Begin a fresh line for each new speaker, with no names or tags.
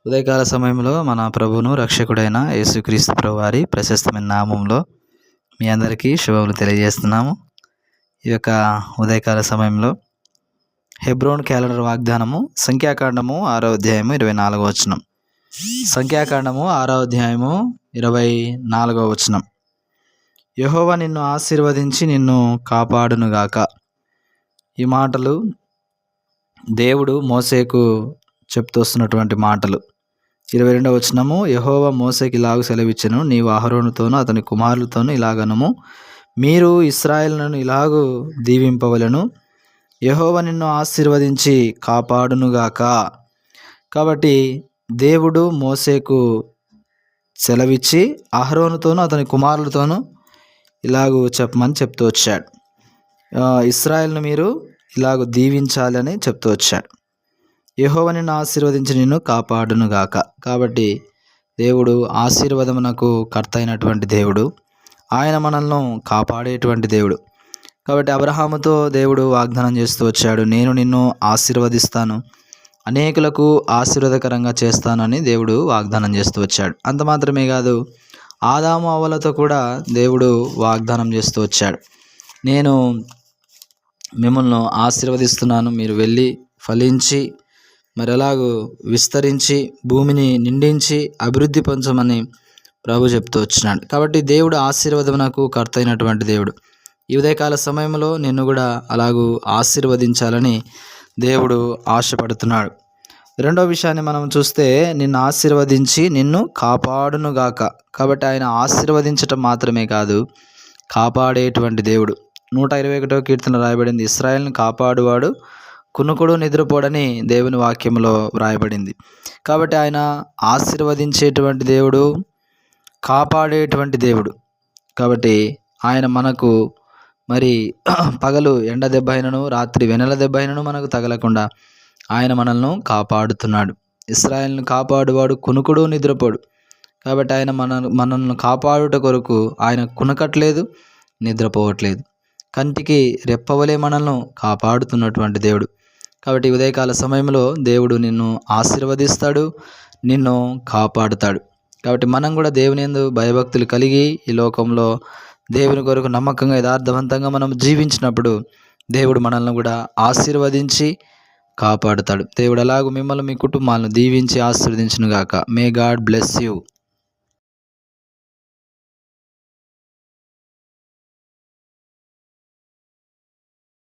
ఉదయకాల సమయంలో మన ప్రభువును రక్షకుడైన యేసుక్రీస్తు ప్రభువారి ప్రశస్తమైన నామంలో మీ అందరికీ శుభములు తెలియజేస్తున్నాము. ఈ యొక్క ఉదయకాల సమయంలో హెబ్రోన్ క్యాలెండర్ వాగ్దానము సంఖ్యాకాండము 6వ అధ్యాయము 24వ వచనం. సంఖ్యాకాండము 6వ అధ్యాయము 24వ వచనం. యెహోవా నిన్ను ఆశీర్వదించి నిన్ను కాపాడునుగాక. ఈ మాటలు దేవుడు మోసేకు చెప్తూ వస్తున్నటువంటి మాటలు. 22వ వచనము. యెహోవా మోసేకి ఇలాగ సెలవిచ్చెను, నీవు అహరోనుతోనూ అతని కుమారులతోనూ ఇలాగనుము, మీరు ఇశ్రాయేలును ఇలాగూ దీవింపవలెను, యెహోవా నిన్ను ఆశీర్వదించి కాపాడునుగాక. కాబట్టి దేవుడు మోసేకు సెలవిచ్చి అహరోనుతోనూ అతని కుమారులతోనూ ఇలాగూ చెప్పమని చెప్తూ వచ్చాడు. ఇశ్రాయేలును మీరు ఇలాగ దీవించాలని చెప్తూ వచ్చాడు. యెహోవా నిన్ను ఆశీర్వదించి నిన్ను కాపాడునుగాక. కాబట్టి దేవుడు ఆశీర్వాదమునకు కర్త అయినటువంటి దేవుడు, ఆయన మనల్ని కాపాడేటువంటి దేవుడు. కాబట్టి అబ్రహాముతో దేవుడు వాగ్దానం చేస్తూ వచ్చాడు, నేను నిన్ను ఆశీర్వదిస్తాను, అనేకులకు ఆశీర్వాదకరంగా చేస్తానని దేవుడు వాగ్దానం చేస్తూ వచ్చాడు. అంత మాత్రమే కాదు, ఆదాము అవ్వలతో కూడా దేవుడు వాగ్దానం చేస్తూ వచ్చాడు, నేను మిమ్మల్ని ఆశీర్వదిస్తున్నాను, మీరు వెళ్ళి ఫలించి మరి ఎలాగూ విస్తరించి భూమిని నిండించి అభివృద్ధి పొందమని ప్రభు చెప్తూ వచ్చినాడు. కాబట్టి దేవుడు ఆశీర్వాదమునకు కర్త అయినటువంటి దేవుడు. ఈ ఉదయకాల సమయంలో నిన్ను కూడా అలాగూ ఆశీర్వదించాలని దేవుడు ఆశపడుతున్నాడు. రెండో విషయాన్ని మనం చూస్తే, నిన్ను ఆశీర్వదించి నిన్ను కాపాడునుగాక. కాబట్టి ఆయన ఆశీర్వదించటం మాత్రమే కాదు, కాపాడేటువంటి దేవుడు. 121వ కీర్తన రాయబడింది, ఇశ్రాయేలును కాపాడువాడు కునుకుడు నిద్రపోడని దేవుని వాక్యంలో వ్రాయబడింది. కాబట్టి ఆయన ఆశీర్వదించేటువంటి దేవుడు, కాపాడేటువంటి దేవుడు. కాబట్టి ఆయన మనకు మరి పగలు ఎండ దెబ్బ అయినను రాత్రి వెన్నెల దెబ్బ అయినను మనకు తగలకుండా ఆయన మనల్ని కాపాడుతున్నాడు. ఇశ్రాయేలును కాపాడువాడు కునుకుడు నిద్రపోడు. కాబట్టి ఆయన మనల్ని కాపాడుట కొరకు ఆయన కునకట్లేదు, నిద్రపోవట్లేదు. కంటికి రెప్పవలే మనల్ని కాపాడుతున్నటువంటి దేవుడు. కాబట్టి ఉదయకాల సమయంలో దేవుడు నిన్ను ఆశీర్వదిస్తాడు, నిన్ను కాపాడుతాడు. కాబట్టి మనం కూడా దేవుని యందు భయభక్తులు కలిగి ఈ లోకంలో దేవుని కొరకు నమ్మకంగా యథార్థవంతంగా మనం జీవించినప్పుడు దేవుడు మనల్ని కూడా ఆశీర్వదించి కాపాడుతాడు. దేవుడు అలాగూ మిమ్మల్ని మీ కుటుంబాలను దీవించి ఆశీర్వదించునుగాక. May God bless you.